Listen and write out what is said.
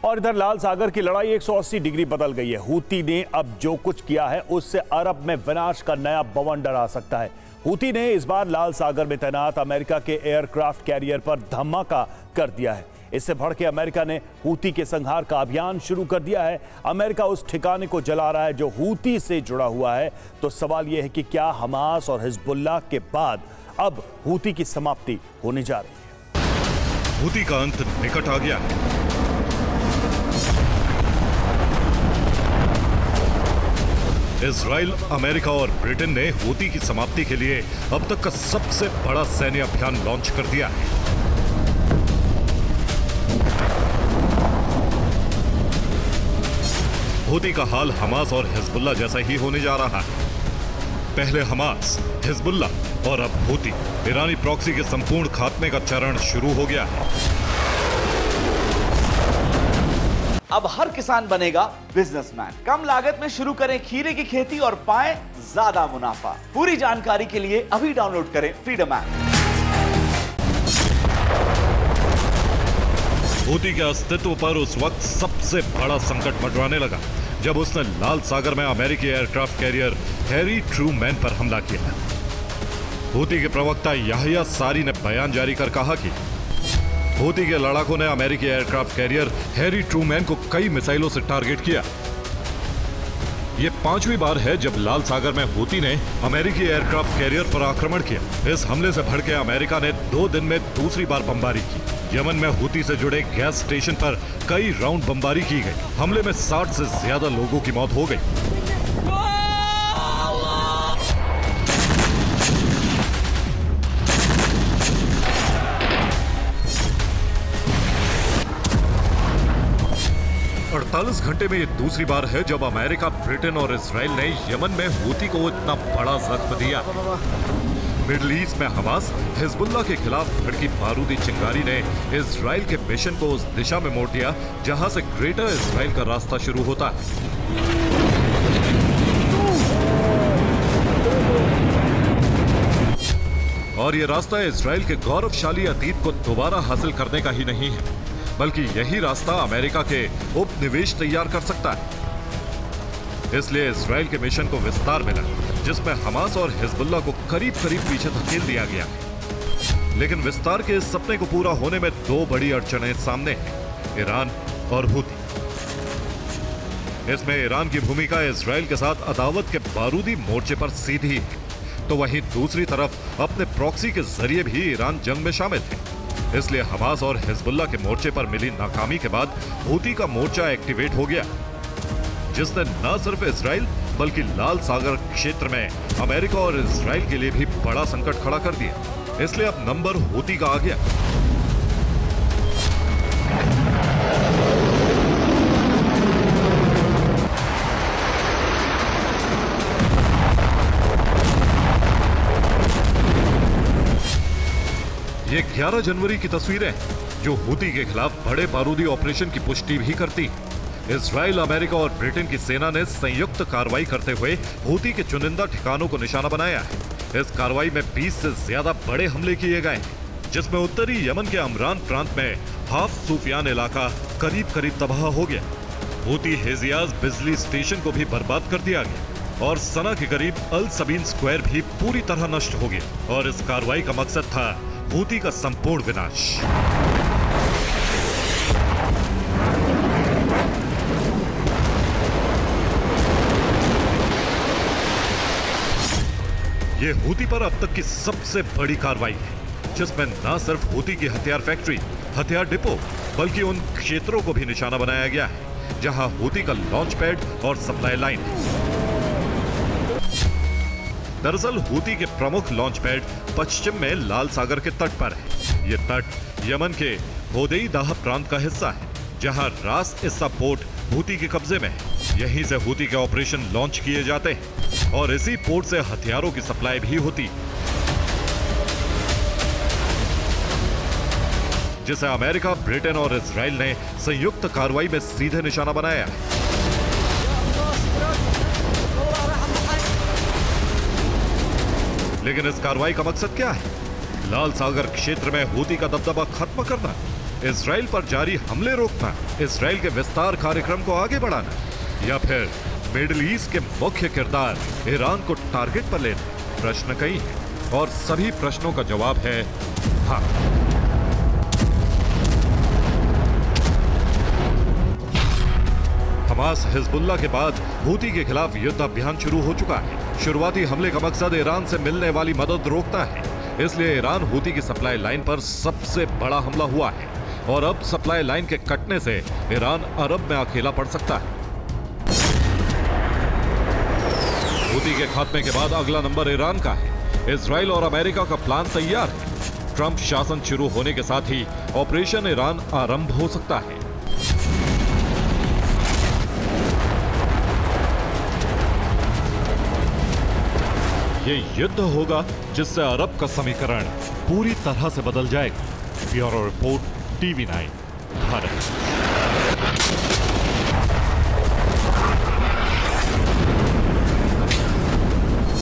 और इधर लाल सागर की लड़ाई 180 डिग्री बदल गई है। हूती ने अब जो कुछ किया है उससे अरब में विनाश का नया बवंडर आ सकता है। हूती ने इस बार लाल सागर में तैनात अमेरिका के एयरक्राफ्ट कैरियर पर धमाका कर दिया है। इससे भड़के अमेरिका ने हूती के संहार का अभियान शुरू कर दिया है। अमेरिका उस ठिकाने को जला रहा है जो हूती से जुड़ा हुआ है। तो सवाल यह है कि क्या हमास और हिजबुल्लाह के बाद अब हूती की समाप्ति होने जा रही है? हूती का अंत निकट आ गया है। इजराइल, अमेरिका और ब्रिटेन ने हूती की समाप्ति के लिए अब तक का सबसे बड़ा सैन्य अभियान लॉन्च कर दिया है। हूती का हाल हमास और हिजबुल्लाह जैसा ही होने जा रहा है। पहले हमास, हिजबुल्लाह और अब हूती। ईरानी प्रॉक्सी के संपूर्ण खात्मे का चरण शुरू हो गया है। अब हर किसान बनेगा बिजनेसमैन। कम लागत में शुरू करें खीरे की खेती और पाएं ज्यादा मुनाफा। पूरी जानकारी के लिए अभी डाउनलोड करें फ्रीडम ऐप। हूती के अस्तित्व पर उस वक्त सबसे बड़ा संकट मंडराने लगा जब उसने लाल सागर में अमेरिकी एयरक्राफ्ट कैरियर हैरी ट्रूमैन पर हमला किया। हूती के प्रवक्ता याहिया सारी ने बयान जारी कर कहा कि हूती के लड़ाकों ने अमेरिकी एयरक्राफ्ट कैरियर हैरी ट्रूमैन को कई मिसाइलों से टारगेट किया। यह 5वीं बार है जब लाल सागर में हूती ने अमेरिकी एयरक्राफ्ट कैरियर पर आक्रमण किया। इस हमले से भड़के अमेरिका ने 2 दिन में दूसरी बार बमबारी की। यमन में हूती से जुड़े गैस स्टेशन पर कई राउंड बमबारी की गई। हमले में 60 से ज्यादा लोगों की मौत हो गई। 48 घंटे में ये दूसरी बार है जब अमेरिका, ब्रिटेन और इजराइल ने यमन में हूती को इतना बड़ा जख्म दिया। मिडिल ईस्ट में हमास, हिजबुल्लाह के खिलाफ भड़की बारूदी चिंगारी ने इजराइल के मिशन को उस दिशा में मोड़ दिया जहां से ग्रेटर इजराइल का रास्ता शुरू होता है। और ये रास्ता इजराइल के गौरवशाली अतीत को दोबारा हासिल करने का ही नहीं है, बल्कि यही रास्ता अमेरिका के उपनिवेश तैयार कर सकता है। इसलिए इजराइल के मिशन को विस्तार मिला, जिसमें हमास और हिजबुल्लाह को करीब करीब पीछे धकेल दिया गया। लेकिन विस्तार के इस सपने को पूरा होने में 2 बड़ी अड़चनें सामने हैं, ईरान और हूती। इसमें ईरान की भूमिका इजराइल के साथ अदावत के बारूदी मोर्चे पर सीधी है, तो वहीं दूसरी तरफ अपने प्रॉक्सी के जरिए भी ईरान जंग में शामिल है। इसलिए हमास और हिजबुल्लाह के मोर्चे पर मिली नाकामी के बाद हूती का मोर्चा एक्टिवेट हो गया, जिसने न सिर्फ इजराइल बल्कि लाल सागर क्षेत्र में अमेरिका और इजराइल के लिए भी बड़ा संकट खड़ा कर दिया। इसलिए अब नंबर हूती का आ गया। ये 11 जनवरी की तस्वीरें जो हूती के खिलाफ बड़े बारूदी ऑपरेशन की पुष्टि भी करती। इजराइल, अमेरिका और ब्रिटेन की सेना ने संयुक्त कार्रवाई करते हुए हूती के चुनिंदा ठिकानों को निशाना बनाया है। इस कार्रवाई में 20 से ज्यादा बड़े हमले किए गए हैं, जिसमें उत्तरी यमन के अमरान प्रांत में हाफ सूफियान इलाका करीब करीब तबाह हो गया। हूती हेजियाज बिजली स्टेशन को भी बर्बाद कर दिया गया और सना के करीब अल सबीन स्क्वायर भी पूरी तरह नष्ट हो गया। और इस कार्रवाई का मकसद था हूती का संपूर्ण विनाश। ये हूती पर अब तक की सबसे बड़ी कार्रवाई है, जिसमें न सिर्फ हूती की हथियार फैक्ट्री, हथियार डिपो, बल्कि उन क्षेत्रों को भी निशाना बनाया गया है जहां हूती का लॉन्च पैड और सप्लाई लाइन है। दरअसल हूती के प्रमुख लॉन्च पैड पश्चिम में लाल सागर के तट पर है। ये तट यमन के होदेई-दाह प्रांत का हिस्सा है, जहां रास इस्सा पोर्ट हूती के कब्जे में है। यहीं से हूती के ऑपरेशन लॉन्च किए जाते हैं और इसी पोर्ट से हथियारों की सप्लाई भी होती, जिसे अमेरिका, ब्रिटेन और इजराइल ने संयुक्त कार्रवाई में सीधे निशाना बनाया है। लेकिन इस कार्रवाई का मकसद क्या है? लाल सागर क्षेत्र में हूती का दबदबा खत्म करना इजराइल पर जारी हमले रोकना, इजराइल के विस्तार कार्यक्रम को आगे बढ़ाना, या फिर मिडिल ईस्ट के मुख्य किरदार ईरान को टारगेट पर लेना? प्रश्न कई हैं और सभी प्रश्नों का जवाब है हाँ। हमास हिजबुल्लाह के बाद हूती के खिलाफ युद्ध अभियान शुरू हो चुका है। शुरुआती हमले का मकसद ईरान से मिलने वाली मदद रोकना है, इसलिए ईरान हूती की सप्लाई लाइन पर सबसे बड़ा हमला हुआ है और अब सप्लाई लाइन के कटने से ईरान अरब में अकेला पड़ सकता है। हूती के खात्मे के बाद अगला नंबर ईरान का है। इजराइल और अमेरिका का प्लान तैयार है। ट्रंप शासन शुरू होने के साथ ही ऑपरेशन ईरान आरंभ हो सकता है। ये युद्ध होगा जिससे अरब का समीकरण पूरी तरह से बदल जाएगा। Bureau report, TV9 Bharat.